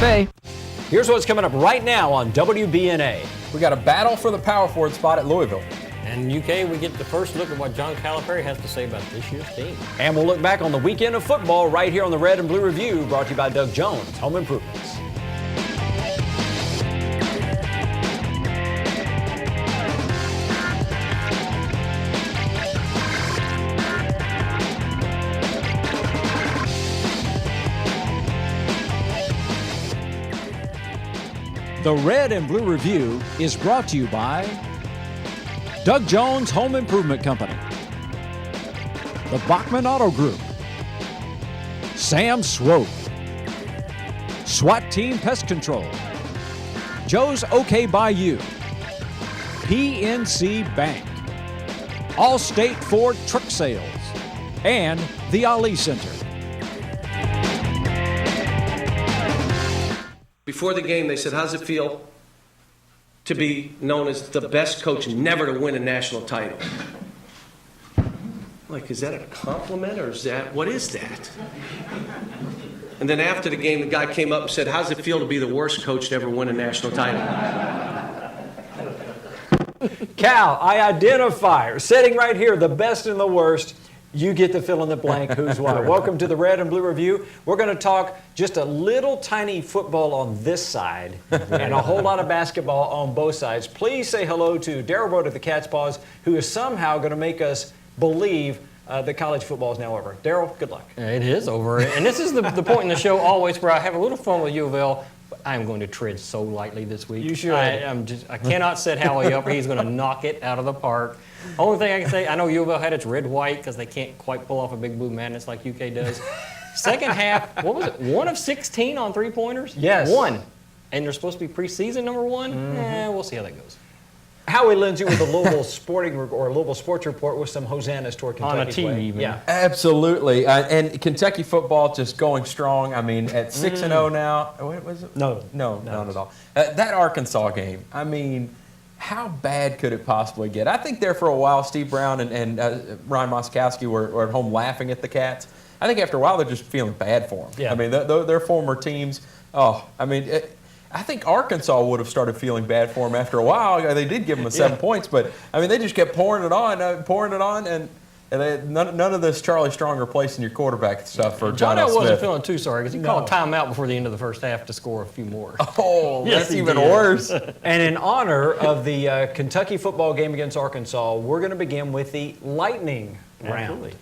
Bay. Here's what's coming up right now on WBNA. We got a battle for the power forward spot at Louisville. And UK, we get the first look at what John Calipari has to say about this year's team. And we'll look back on the weekend of football right here on the Red and Blue Review, brought to you by Doug Jones Home Improvements. The Red and Blue Review is brought to you by Doug Jones Home Improvement Company, the Bachman Auto Group, Sam Swope, SWAT Team Pest Control, Joe's OK Bayou, PNC Bank, Allstate Ford Truck Sales, and the Ali Center. Before the game, they said, how's it feel to be known as the best coach and never to win a national title? Like, is that a compliment or what is that? And then after the game, the guy came up and said, how's it feel to be the worst coach to ever win a national title? Cal, I identify, sitting right here, the best and the worst. You get to fill in the blank, who's what. Welcome to the Red and Blue Review. We're going to talk just a little tiny football on this side and a whole lot of basketball on both sides. Please say hello to Daryl Broad of the Cat's Paws, who is somehow going to make us believe that college football is now over. Daryl, good luck. It is over. And this is the point in the show always where I have a little fun with U of L. But I am going to tread so lightly this week. You should. I cannot set Howie up. He's going to knock it out of the park. Only thing I can say, I know U of L had its red-white because they can't quite pull off a Big Blue Madness like UK does. Second half, what was it? 1 of 16 on three-pointers? Yes. 1. And they're supposed to be preseason number 1? Mm-hmm. We'll see how that goes. Howie Lindsay with the Louisville Louisville Sports Report with some hosannas toward Kentucky. On a team, even. Yeah. Absolutely. And Kentucky football just going strong. I mean, at 6-0 now. What was it? No, not at all. That Arkansas game, I mean, how bad could it possibly get? I think there for a while, Steve Brown and Ryan Moskowski were at home laughing at the Cats. I think after a while, they're just feeling bad for them. Yeah. I mean, they're former teams. I think Arkansas would have started feeling bad for them after a while. They did give them 7 points, but, I mean, they just kept pouring it on, and none of this Charlie Strong replacing your quarterback stuff for John L. Smith. wasn't feeling too sorry because he called timeout before the end of the first half to score a few more. Oh, Yes, that's he even did. worse. And in honor of the Kentucky football game against Arkansas, we're going to begin with the lightning round. Absolutely.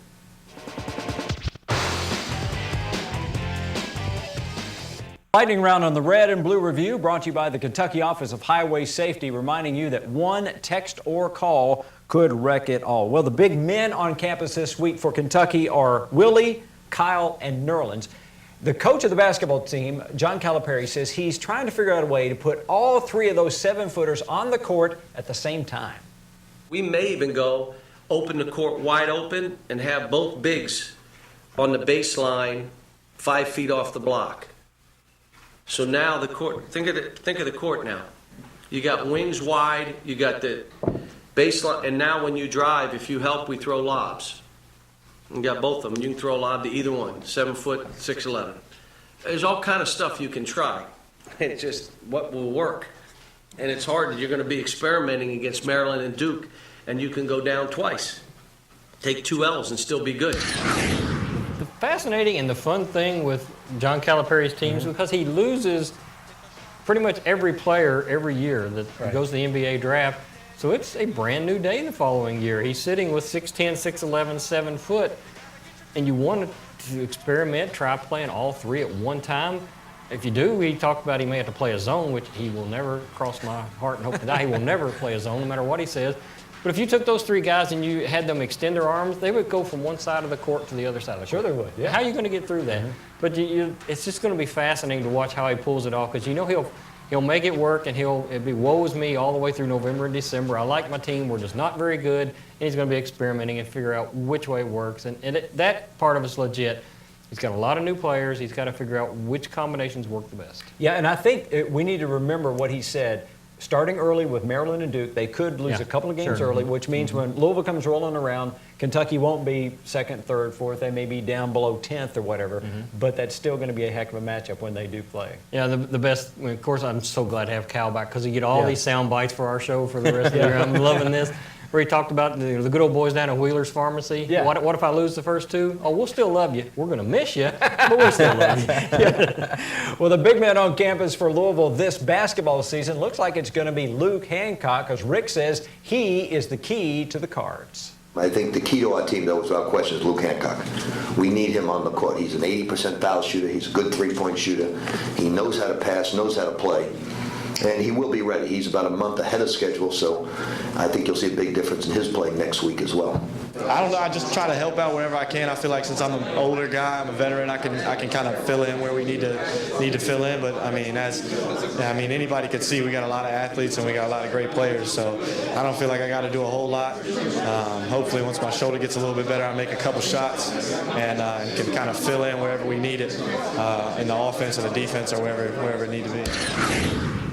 Lightning round on the Red and Blue Review, brought to you by the Kentucky Office of Highway Safety, reminding you that one text or call could wreck it all. Well, the big men on campus this week for Kentucky are Willie, Kyle, and Nerlens. The coach of the basketball team, John Calipari, says he's trying to figure out a way to put all three of those 7-footers on the court at the same time. We may even go open the court wide open and have both bigs on the baseline 5 feet off the block. So now the court, think of the court now. You got wings wide, you got the baseline, and now when you drive, if you help, we throw lobs. You got both of them. You can throw a lob to either one, 7 foot, 6'11". There's all kind of stuff you can try. It's just what will work. And it's hard that you're going to be experimenting against Maryland and Duke, and you can go down twice. Take 2 L's and still be good. The fascinating and the fun thing with John Calipari's teams is because he loses pretty much every player every year that goes to the NBA draft. So it's a brand new day the following year. He's sitting with 6'10", 6'11", 7 foot, and you want to experiment, try playing all three at one time. If you do, he talked about he may have to play a zone, which he will never, cross my heart and hope to die, he will never play a zone no matter what he says. But if you took those 3 guys and you had them extend their arms, they would go from one side of the court to the other side of the court. Sure they would, yeah. How are you going to get through that? But it's just going to be fascinating to watch how he pulls it off because you know he'll make it work and it'll be woe is me all the way through November and December. I like my team. We're just not very good. And he's going to be experimenting and figure out which way it works. And that part of it's legit. He's got a lot of new players. He's got to figure out which combinations work the best. Yeah, and I think we need to remember what he said. starting early with Maryland and Duke, they could lose Yeah, a couple of games sure. early, which means when Louisville comes rolling around, Kentucky won't be second, third, fourth. They may be down below 10th or whatever, but that's still going to be a heck of a matchup when they do play. Yeah, the best. I mean, of course, I'm so glad to have Cal back because you get all Yeah. these sound bites for our show for the rest of the year. I'm loving this. Where he talked about the good old boys down at Wheeler's Pharmacy. Yeah. What if I lose the first two? Oh, we'll still love you. We're going to miss you, but we'll still love you. Well, the big man on campus for Louisville this basketball season looks like it's going to be Luke Hancock, because Rick says he is the key to the Cards. I think the key to our team, though, without question, is Luke Hancock. We need him on the court. He's an 80% foul shooter. He's a good three-point shooter. He knows how to pass, knows how to play, and he will be ready. He's about a month ahead of schedule, so I think you'll see a big difference in his play next week as well. I don't know. I just try to help out wherever I can. I feel like since I'm an older guy, I'm a veteran, I can kind of fill in where we need to fill in. But I mean, anybody could see we got a lot of athletes and we got a lot of great players. So I don't feel like I got to do a whole lot. Hopefully, once my shoulder gets a little bit better, I make a couple shots and can kind of fill in wherever we need it in the offense or the defense or wherever it need to be.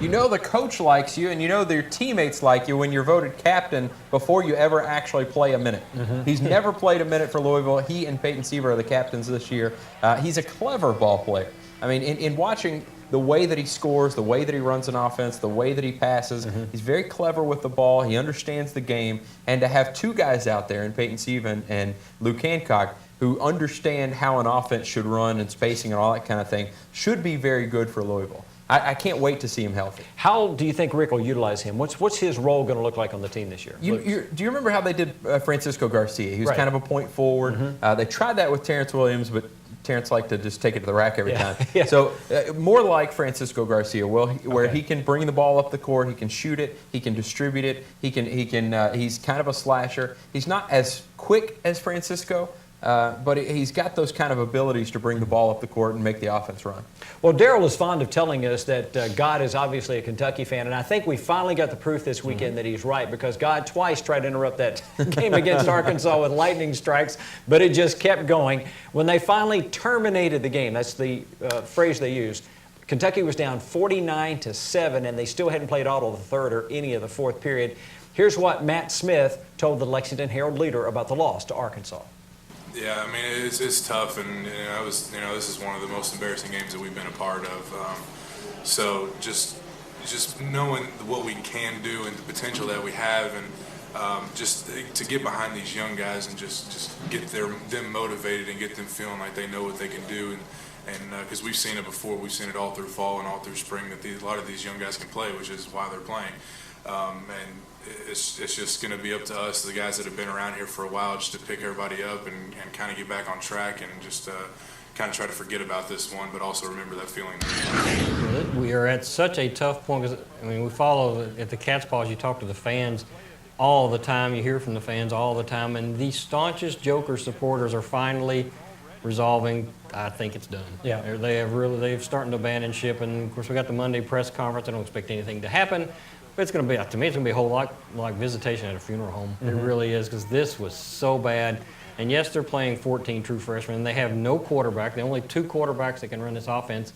You know the coach likes you, and you know your teammates like you when you're voted captain before you ever actually play a minute. He's never played a minute for Louisville. He and Peyton Seaver are the captains this year. He's a clever ball player. I mean, in watching the way that he scores, the way that he runs an offense, the way that he passes, he's very clever with the ball. He understands the game. And to have two guys out there, in Peyton Seaver and Luke Hancock, who understand how an offense should run and spacing and all that kind of thing, should be very good for Louisville. I can't wait to see him healthy. How do you think Rick will utilize him? What's his role going to look like on the team this year? Do you remember how they did Francisco Garcia? He was Right. kind of a point forward. They tried that with Terrence Williams, but Terrence liked to just take it to the rack every time. Yeah. So more like Francisco Garcia, where he can bring the ball up the court, he can shoot it, he can distribute it, he's kind of a slasher. He's not as quick as Francisco, but he's got those kind of abilities to bring the ball up the court and make the offense run. Well, Daryl is fond of telling us that God is obviously a Kentucky fan, and I think we finally got the proof this weekend that he's right, because God twice tried to interrupt that game against Arkansas with lightning strikes, but it just kept going. When they finally terminated the game, that's the phrase they used, Kentucky was down 49-7, and they still hadn't played all of the third or any of the fourth period. Here's what Matt Smith told the Lexington Herald-Leader about the loss to Arkansas. Yeah, I mean, it's tough, and this is one of the most embarrassing games that we've been a part of. So just knowing what we can do and the potential that we have, and just to get behind these young guys and just get them motivated and get them feeling like they know what they can do, and because we've seen it before, we've seen it all through fall and all through spring that a lot of these young guys can play, which is why they're playing, and it's just going to be up to us, the guys that have been around here for a while, just to pick everybody up and kind of get back on track and just kind of try to forget about this one, but also remember that feeling. We are at such a tough point because, I mean, we follow at the Cat's Paws, you talk to the fans all the time, you hear from the fans all the time, and the staunchest Joker supporters are finally resolving. I think it's done. Yeah. They've starting to abandon ship, and of course we got the Monday press conference. I don't expect anything to happen. But it's going to be, to me, it's going to be a whole lot like visitation at a funeral home. It really is, because this was so bad. And yes, they're playing 14 true freshmen, and they have no quarterback. The only two quarterbacks that can run this offense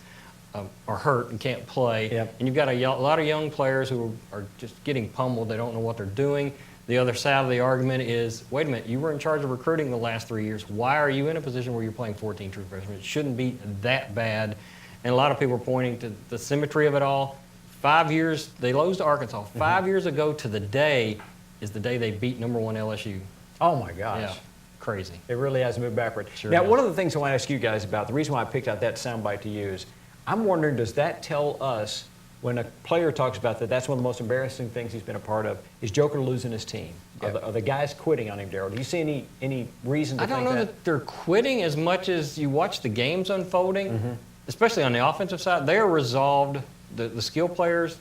are hurt and can't play. Yep. And you've got a lot of young players who are just getting pummeled. They don't know what they're doing. The other side of the argument is, wait a minute, you were in charge of recruiting the last 3 years. Why are you in a position where you're playing 14 true freshmen? It shouldn't be that bad. And a lot of people are pointing to the symmetry of it all. 5 years, they lost to Arkansas. 5 years ago to the day is the day they beat number 1 LSU. Oh, my gosh. Yeah, crazy. It really has moved backward. Sure Now, has. one of the things I want to ask you guys about, the reason why I picked out that soundbite to use, I'm wondering, does that tell us, when a player talks about that's one of the most embarrassing things he's been a part of, is Joker losing his team? Yeah. Are the guys quitting on him, Daryl? Do you see any reason to I think don't know that they're quitting as much as you watch the games unfolding, especially on the offensive side. They are resolved. The skill players,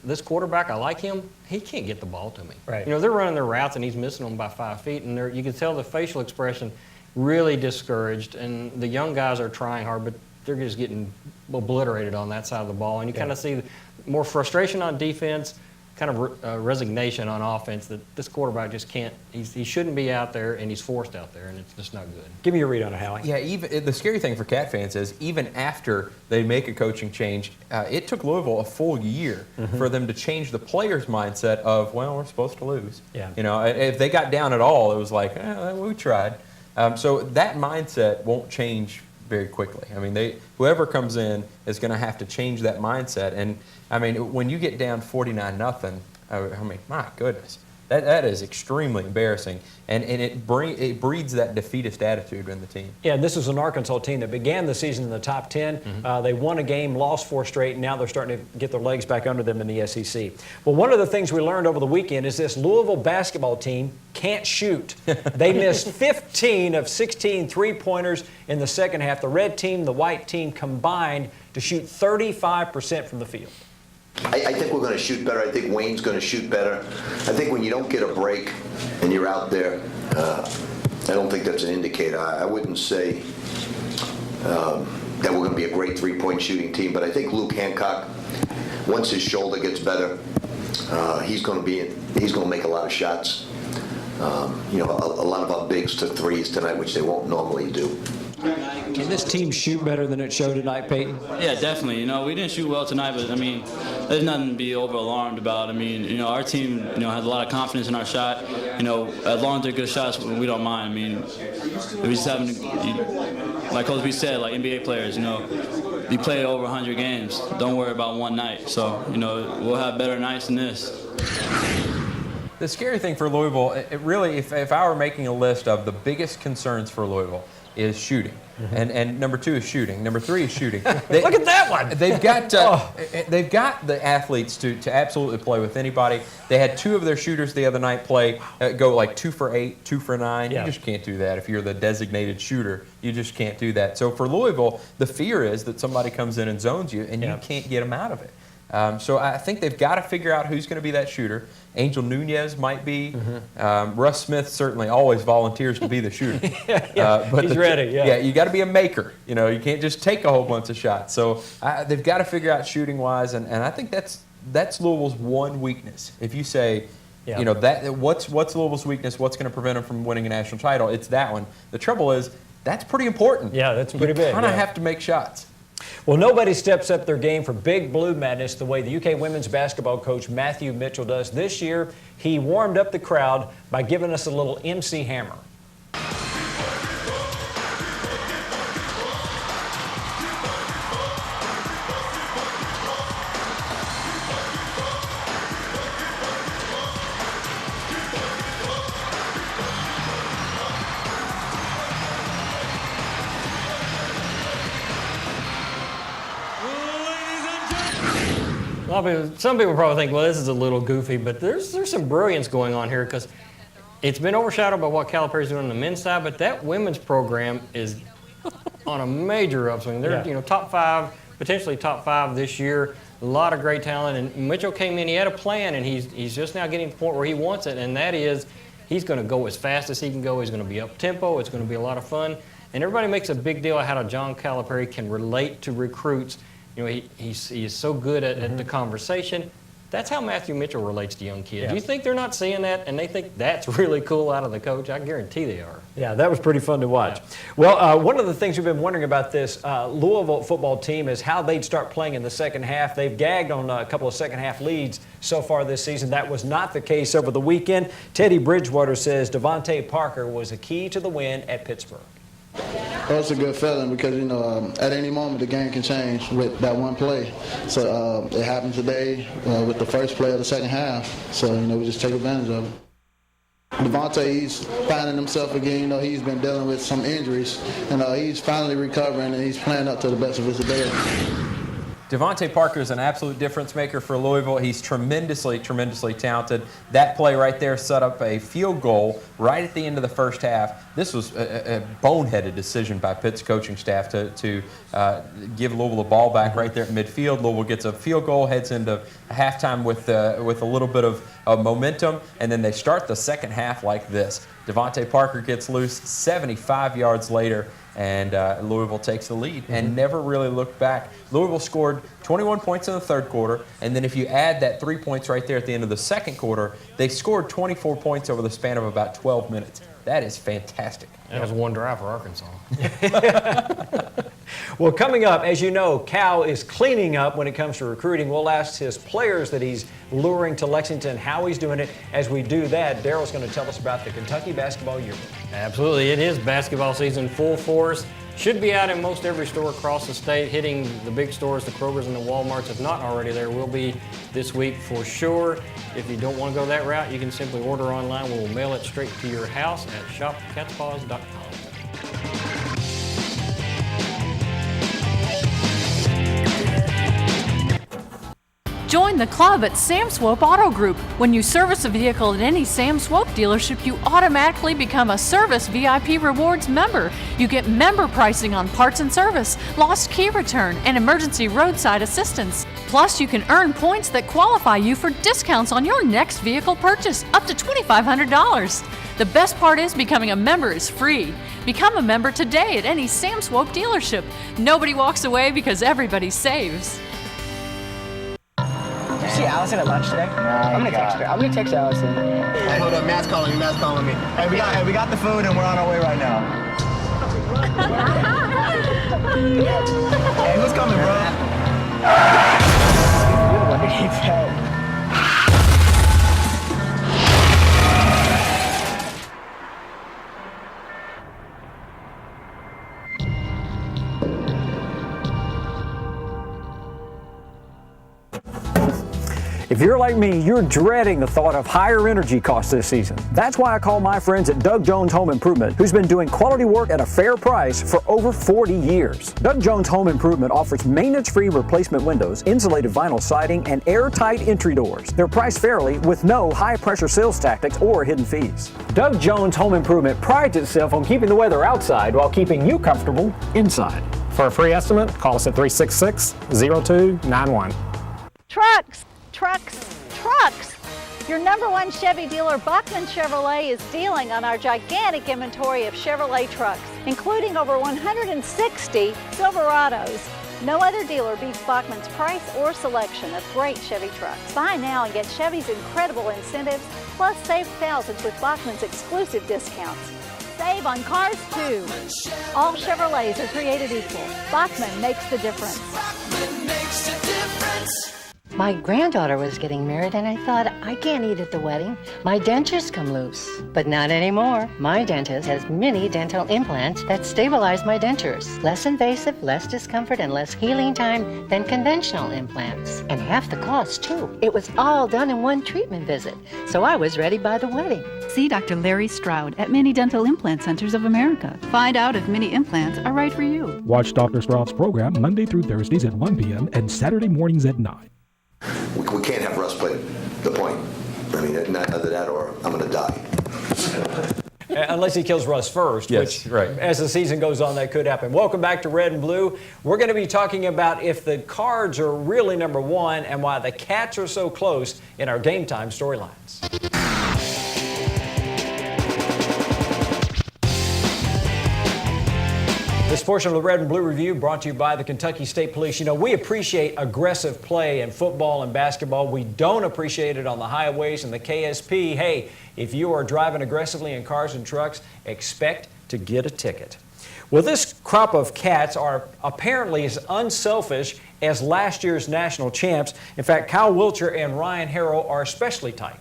this quarterback, I like him. He can't get the ball to me. Right. You know, they're running their routes and he's missing them by 5 feet, and you can tell the facial expression really discouraged. And the young guys are trying hard, but they're just getting obliterated on that side of the ball. And you kind of see more frustration on defense, kind of resignation on offense that this quarterback just can't. He shouldn't be out there, and he's forced out there, and it's just not good. Give me your read on it, Howie. Yeah, even the scary thing for Cat fans is even after they make a coaching change, it took Louisville a full year for them to change the players' mindset of, well, we're supposed to lose. Yeah. You know, if they got down at all, it was like, we tried. So that mindset won't change very quickly. I mean, whoever comes in is going to have to change that mindset. And I mean, when you get down 49-0, I mean, my goodness. That is extremely embarrassing, and it breeds that defeatist attitude in the team. Yeah, this is an Arkansas team that began the season in the top 10. They won a game, lost 4 straight, and now they're starting to get their legs back under them in the SEC. Well, one of the things we learned over the weekend is this Louisville basketball team can't shoot. They missed 15 of 16 three-pointers in the second half. The red team, the white team combined to shoot 35% from the field. I think we're going to shoot better. I think Wayne's going to shoot better. I think when you don't get a break and you're out there, I don't think that's an indicator. I wouldn't say that we're going to be a great three-point shooting team, but I think Luke Hancock, once his shoulder gets better, he's going to make a lot of shots. You know, a lot of our bigs took threes tonight, which they won't normally do. Can this team shoot better than it showed tonight, Peyton? Yeah, definitely. You know, we didn't shoot well tonight, but I mean, there's nothing to be over alarmed about. I mean, you know, our team, you know, has a lot of confidence in our shot. You know, as long as they're good shots, we don't mind. I mean, we just haven't, like Coach B said, like NBA players, you know, we play over 100 games. Don't worry about one night. So, you know, we'll have better nights than this. The scary thing for Louisville, it really, if I were making a list of the biggest concerns for Louisville, is shooting. And number 2 is shooting. Number 3 is shooting. Look at that one! They've got the athletes to absolutely play with anybody. They had 2 of their shooters the other night go like 2 for 8, 2 for 9. Yeah. You just can't do that if you're the designated shooter. You just can't do that. So for Louisville, the fear is that somebody comes in and zones you, and you can't get them out of it. So I think they've got to figure out who's going to be that shooter. Angel Nunez might be. Russ Smith certainly always volunteers to be the shooter. But he's ready. Yeah, you got to be a maker. You know, you can't just take a whole bunch of shots. So they've got to figure out shooting wise, and I think that's Louisville's one weakness. If you say, you know, what's Louisville's weakness? What's going to prevent them from winning a national title? It's that one. The trouble is that's pretty important. Yeah, that's pretty big. You kind of have to make shots. Well, nobody steps up their game for Big Blue Madness the way the UK women's basketball coach Matthew Mitchell does. This year, he warmed up the crowd by giving us a little MC Hammer. Some people probably think, well, this is a little goofy, but there's some brilliance going on here because it's been overshadowed by what Calipari's doing on the men's side, but that women's program is on a major upswing. They're top 5, potentially top 5 this year. A lot of great talent, and Mitchell came in. He had a plan, and he's just now getting to the point where he wants it, and that is he's going to go as fast as he can go. He's going to be up tempo. It's going to be a lot of fun, and everybody makes a big deal of how John Calipari can relate to recruits. You know, he is so good at the conversation. That's how Matthew Mitchell relates to young kids. Yeah. Do you think they're not seeing that and they think that's really cool out of the coach? I guarantee they are. Yeah, that was pretty fun to watch. Yeah. Well, one of the things we've been wondering about this Louisville football team is how they'd start playing in the second half. They've gagged on a couple of second half leads so far this season. That was not the case over the weekend. Teddy Bridgewater says Devontae Parker was a key to the win at Pittsburgh. Well, it's a good feeling because, you know, at any moment the game can change with that one play. So it happened today with the first play of the second half. So, you know, we just take advantage of it. Devontae, he's finding himself again. You know, he's been dealing with some injuries. And he's finally recovering, and he's playing up to the best of his ability. Devontae Parker is an absolute difference maker for Louisville. He's tremendously, tremendously talented. That play right there set up a field goal right at the end of the first half. This was a boneheaded decision by Pitt's coaching staff to give Louisville the ball back right there at midfield. Louisville gets a field goal, heads into halftime with a little bit of momentum, and then they start the second half like this. Devontae Parker gets loose 75 yards later, and Louisville takes the lead and never really looked back. Louisville scored 21 points in the third quarter, and then if you add that 3 points right there at the end of the second quarter, they scored 24 points over the span of about 12 minutes. That is fantastic. That was one drive for Arkansas. Well, coming up, as you know, Cal is cleaning up when it comes to recruiting. We'll ask his players that he's luring to Lexington how he's doing it. As we do that, Daryl's going to tell us about the Kentucky Basketball Yearbook. Absolutely. It is basketball season full force. Should be out in most every store across the state, hitting the big stores, the Krogers and the Walmarts. If not already, there will be this week for sure. If you don't want to go that route, you can simply order online. We'll mail it straight to your house at shopcatspaws.com. Join the club at Sam Swope Auto Group. When you service a vehicle at any Sam Swope dealership, you automatically become a Service VIP Rewards member. You get member pricing on parts and service, lost key return, and emergency roadside assistance. Plus, you can earn points that qualify you for discounts on your next vehicle purchase, up to $2,500. The best part is becoming a member is free. Become a member today at any Sam Swope dealership. Nobody walks away because everybody saves. See Allison at lunch today? I'm gonna text her. I'm gonna text Allison. Hey, hold up, Matt's calling me. Hey, we got the food and we're on our way right now. Hey, who's coming, bro? What did he tell? If you're like me, you're dreading the thought of higher energy costs this season. That's why I call my friends at Doug Jones Home Improvement, who's been doing quality work at a fair price for over 40 years. Doug Jones Home Improvement offers maintenance-free replacement windows, insulated vinyl siding, and airtight entry doors. They're priced fairly with no high-pressure sales tactics or hidden fees. Doug Jones Home Improvement prides itself on keeping the weather outside while keeping you comfortable inside. For a free estimate, call us at 366-0291. Trucks! Your #1 Chevy dealer, Bachman Chevrolet, is dealing on our gigantic inventory of Chevrolet trucks, including over 160 Silverados. No other dealer beats Bachman's price or selection of great Chevy trucks. Buy now and get Chevy's incredible incentives, plus save thousands with Bachman's exclusive discounts. Save on cars too. All Chevrolets are created equal. Bachman makes the difference. Bachman makes a difference. My granddaughter was getting married and I thought, I can't eat at the wedding. My dentures come loose. But not anymore. My dentist has mini dental implants that stabilize my dentures. Less invasive, less discomfort, and less healing time than conventional implants. And half the cost too. It was all done in one treatment visit. So I was ready by the wedding. See Dr. Larry Stroud at Mini Dental Implant Centers of America. Find out if mini implants are right for you. Watch Dr. Stroud's program Monday through Thursdays at 1 p.m. and Saturday mornings at 9. We can't have Russ play the point. I mean, either that or I'm going to die. Unless he kills Russ first, yes, which, right. As the season goes on, that could happen. Welcome back to Red and Blue. We're going to be talking about if the Cards are really #1 and why the Cats are so close in our Game Time storylines. This portion of the Red and Blue Review brought to you by the Kentucky State Police. You know, we appreciate aggressive play in football and basketball. We don't appreciate it on the highways and the KSP. Hey, if you are driving aggressively in cars and trucks, expect to get a ticket. Well, this crop of Cats are apparently as unselfish as last year's national champs. In fact, Kyle Wiltshire and Ryan Harrell are especially tight.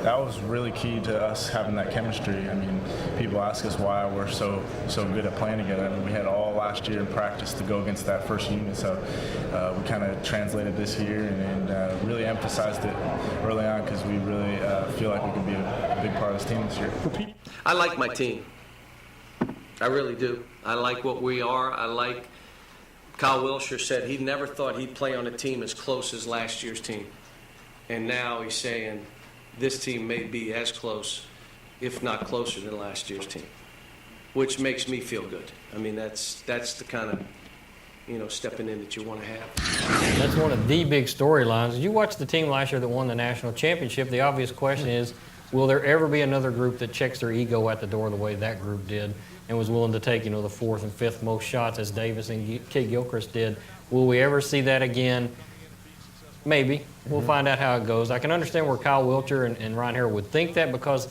That was really key to us having that chemistry. I mean, people ask us why we're so good at playing together. I mean, we had all last year in practice to go against that first unit, so we kind of translated this year and really emphasized it early on because we really feel like we can be a big part of this team this year. I like my team. I really do. I like what we are. I like, Kyle Wiltshire said he never thought he'd play on a team as close as last year's team. And now he's saying, this team may be as close, if not closer than last year's team, which makes me feel good. I mean, that's the kind of, stepping in that you want to have. That's one of the big storylines. You watched the team last year that won the national championship. The obvious question is, will there ever be another group that checks their ego at the door the way that group did? and was willing to take, the fourth and fifth most shots as Davis and Kid Gilchrist did. Will we ever see that again? Maybe. We'll find out how it goes. I can understand where Kyle Wilcher and Ryan Harrell would think that, because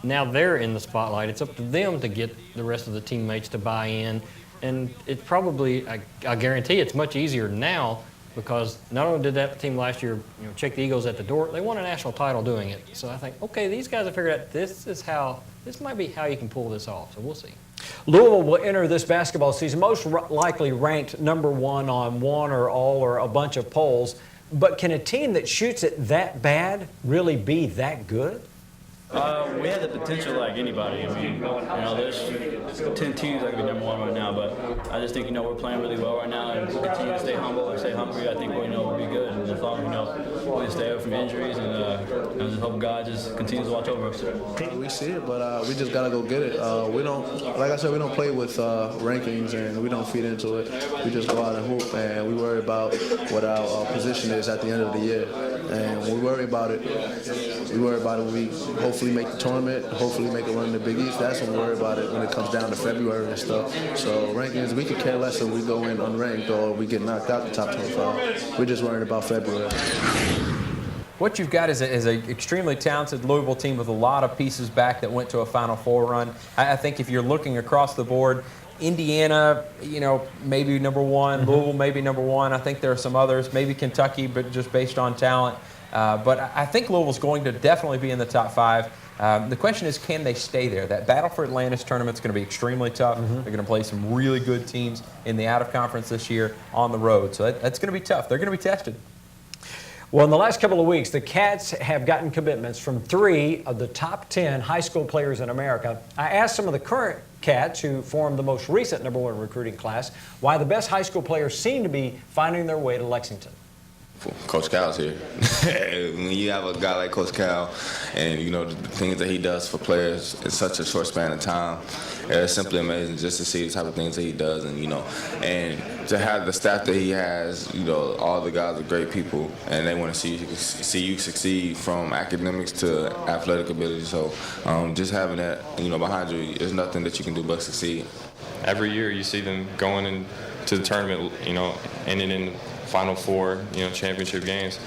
now they're in the spotlight. It's up to them to get the rest of the teammates to buy in. And it probably, I guarantee it's much easier now, because not only did that team last year check the Eagles at the door, they won a national title doing it. So I think, okay, these guys have figured out this might be how you can pull this off. So we'll see. Louisville will enter this basketball season most likely ranked number one on one or all or a bunch of polls. But can a team that shoots it that bad really be that good? We have the potential like anybody. I mean, there's 10 teams that could be number one right now, but I just think, we're playing really well right now, and we'll continue to stay humble and stay hungry. I think we'll be good, and as long as, we stay away from injuries, and I just hope God just continues to watch over us. We see it, but we just gotta go get it. We don't, like I said, we don't play with rankings, and we don't feed into it. We just go out and hoop, and we worry about what our position is at the end of the year. And when we worry about it, when we hopefully make the tournament, hopefully make a run in the Big East. That's when we worry about it when it comes down to February and stuff. So rankings, we could care less if we go in unranked or we get knocked out the top 25. We're just worried about February. What you've got is an extremely talented Louisville team with a lot of pieces back that went to a Final Four run. I think if you're looking across the board, Indiana, maybe number one. Louisville, maybe number one. I think there are some others, maybe Kentucky, but just based on talent. But I think Louisville's going to definitely be in the top five. The question is, can they stay there? That Battle for Atlantis tournament's going to be extremely tough. They're going to play some really good teams in the out-of-conference this year on the road. So that's going to be tough. They're going to be tested. Well, in the last couple of weeks, the Cats have gotten commitments from 3 of the top 10 high school players in America. I asked some of the current Cats who formed the most recent number one recruiting class why the best high school players seem to be finding their way to Lexington. Coach Cal's here. When you have a guy like Coach Cal and, the things that he does for players in such a short span of time, it's simply amazing just to see the type of things that he does and to have the staff that he has, all the guys are great people and they want to see you succeed from academics to athletic ability. So just having that, behind you is nothing that you can do but succeed. Every year you see them going into the tournament, ending in Final Four, championship games,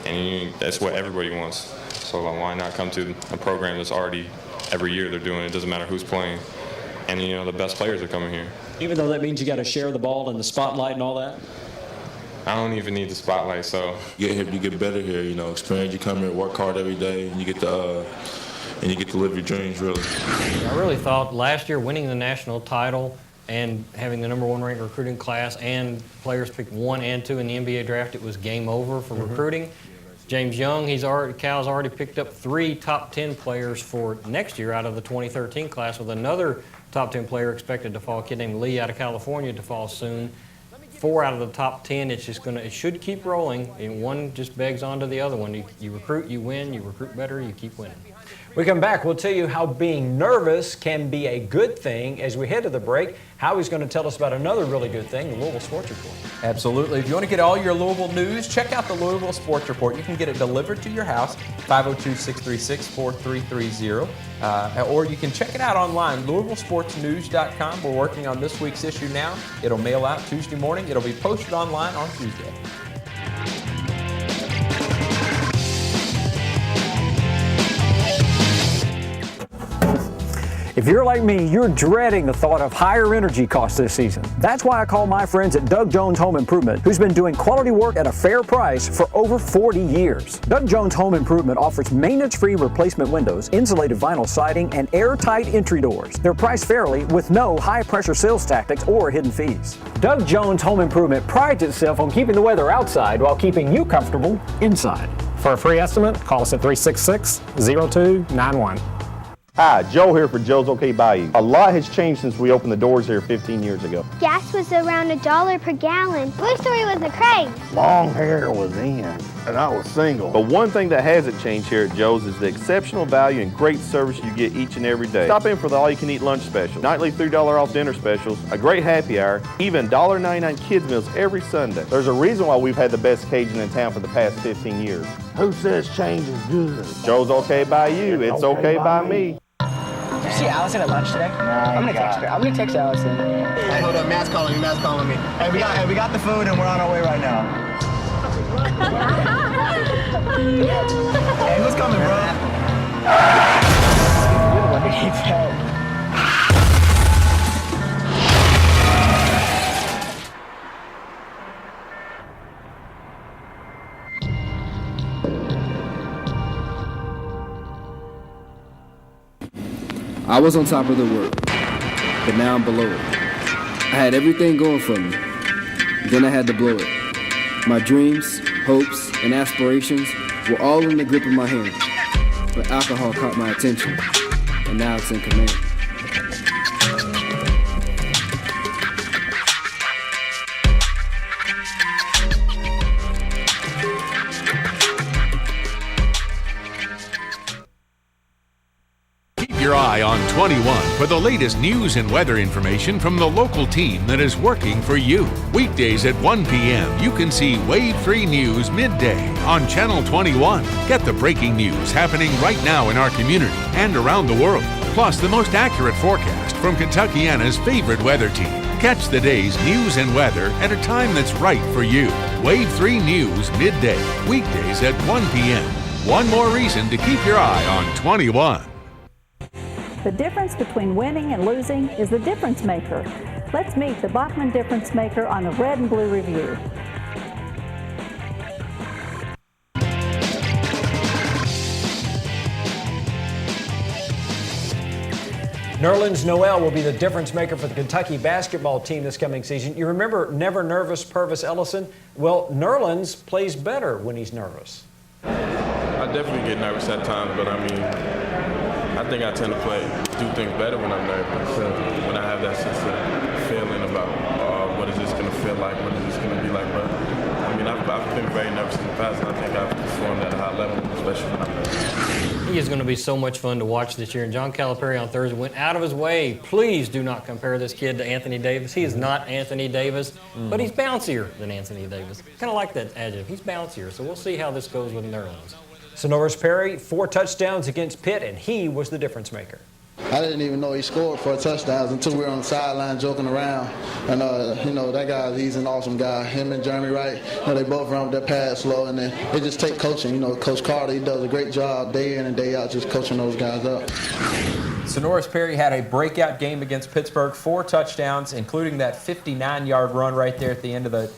and that's what everybody wants. So why not come to a program that's already every year they're doing it? It doesn't matter who's playing, and the best players are coming here. Even though that means you got to share the ball and the spotlight and all that. I don't even need the spotlight. So you get here, you get better here. Experience. You come here, work hard every day, and you get to live your dreams. Really. I really thought last year winning the national title and having the number one ranked recruiting class and players picked 1 and 2 in the NBA draft, it was game over for recruiting. James Young, Cal's already picked up 3 top 10 players for next year out of the 2013 class, with another top 10 player expected to fall, a kid named Lee out of California to fall soon. 4 out of the top 10, it should keep rolling, and one just begs onto the other one. You recruit, you win, you recruit better, you keep winning. We come back, we'll tell you how being nervous can be a good thing. As we head to the break, Howie's going to tell us about another really good thing, the Louisville Sports Report. Absolutely. If you want to get all your Louisville news, check out the Louisville Sports Report. You can get it delivered to your house, 502-636-4330. Or you can check it out online, LouisvilleSportsNews.com. We're working on this week's issue now. It'll mail out Tuesday morning. It'll be posted online on Tuesday. If you're like me, you're dreading the thought of higher energy costs this season. That's why I call my friends at Doug Jones Home Improvement, who's been doing quality work at a fair price for over 40 years. Doug Jones Home Improvement offers maintenance-free replacement windows, insulated vinyl siding, and airtight entry doors. They're priced fairly with no high-pressure sales tactics or hidden fees. Doug Jones Home Improvement prides itself on keeping the weather outside while keeping you comfortable inside. For a free estimate, call us at 366-0291. Hi, Joe here for Joe's OK Bayou. A lot has changed since we opened the doors here 15 years ago. Gas was around $1 per gallon. Blue Story was a craze. Long hair was in, and I was single. But one thing that hasn't changed here at Joe's is the exceptional value and great service you get each and every day. Stop in for the all-you-can-eat lunch special, nightly $3 off dinner specials, a great happy hour, even $1.99 kids meals every Sunday. There's a reason why we've had the best Cajun in town for the past 15 years. Who says change is good? Joe's OK Bayou. It's okay by me. you see Allison at lunch today? I'm gonna text her. I'm gonna text Allison. Hey, hold up, Matt's calling me. Matt's calling me. Hey, we got the food and we're on our way right now. Hey, who's coming, bro? You're the one that needs help. I was on top of the world, but now I'm below it. I had everything going for me, then I had to blow it. My dreams, hopes, and aspirations were all in the grip of my hand, but alcohol caught my attention, and now it's in command. Keep your eye on 21 for the latest news and weather information from the local team that is working for you. Weekdays at 1 p.m. you can see Wave 3 News midday on Channel 21. Get the breaking news happening right now in our community and around the world. Plus the most accurate forecast from Kentuckiana's favorite weather team. Catch the day's news and weather at a time that's right for you. Wave 3 News midday, weekdays at 1 p.m. One more reason to keep your eye on 21. The difference between winning and losing is the difference maker. Let's meet the Bachman Difference Maker on the Red and Blue Review. Nerlens Noel will be the difference maker for the Kentucky basketball team this coming season. You remember never nervous Purvis Ellison? Well, Nerlens plays better when he's nervous. I definitely get nervous at times, but I mean, I think I tend to do things better when I'm nervous. When I have that sense of feeling about what is this going to feel like, what is this going to be like. But I mean, I've been very nervous in the past, and I think I've performed at a high level, especially when I'm nervous. He is going to be so much fun to watch this year. And John Calipari on Thursday went out of his way. Please do not compare this kid to Anthony Davis. He is not Anthony Davis, but he's bouncier than Anthony Davis. Kind of like that adjective. He's bouncier. So we'll see how this goes with Nerlens. Sonoris Perry, 4 touchdowns against Pitt, and he was the difference maker. I didn't even know he scored 4 touchdowns until we were on the sideline joking around. And, that guy, he's an awesome guy. Him and Jeremy Wright, they both run with their pads slow, and then they just take coaching. Coach Carter, he does a great job day in and day out just coaching those guys up. Sonoris Perry had a breakout game against Pittsburgh, 4 touchdowns, including that 59-yard run right there at the end of the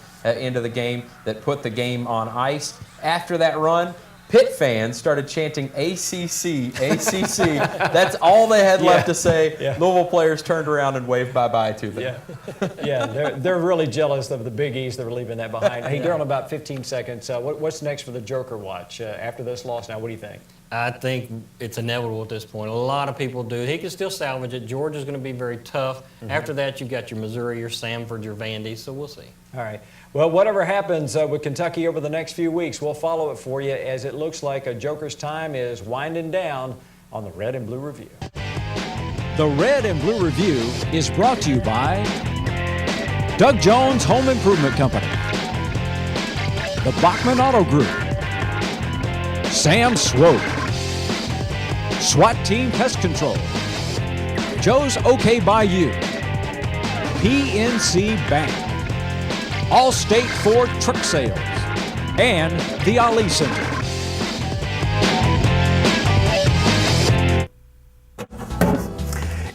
game that put the game on ice. After that run, Pitt fans started chanting ACC, ACC. That's all they had left to say. Yeah. Louisville players turned around and waved bye-bye to them. They're really jealous of the Big East that were leaving that behind. Hey, they're on about 15 seconds. What's next for the Joker watch after this loss now? What do you think? I think it's inevitable at this point. A lot of people do. He can still salvage it. Georgia's going to be very tough. Mm-hmm. After that, you've got your Missouri, your Samford, your Vandy, so we'll see. All right. Well, whatever happens with Kentucky over the next few weeks, we'll follow it for you as it looks like a Joker's time is winding down on the Red and Blue Review. The Red and Blue Review is brought to you by Doug Jones Home Improvement Company, the Bachman Auto Group, Sam Swope, SWAT Team Pest Control, Joe's OK Bayou, PNC Bank, Allstate Ford Truck Sales, and the Ali Center.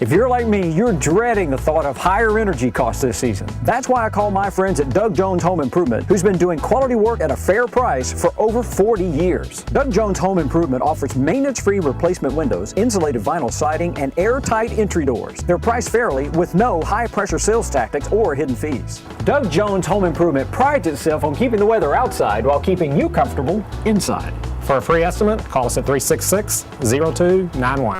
If you're like me, you're dreading the thought of higher energy costs this season. That's why I call my friends at Doug Jones Home Improvement, who's been doing quality work at a fair price for over 40 years. Doug Jones Home Improvement offers maintenance-free replacement windows, insulated vinyl siding, and airtight entry doors. They're priced fairly with no high-pressure sales tactics or hidden fees. Doug Jones Home Improvement prides itself on keeping the weather outside while keeping you comfortable inside. For a free estimate, call us at 366-0291.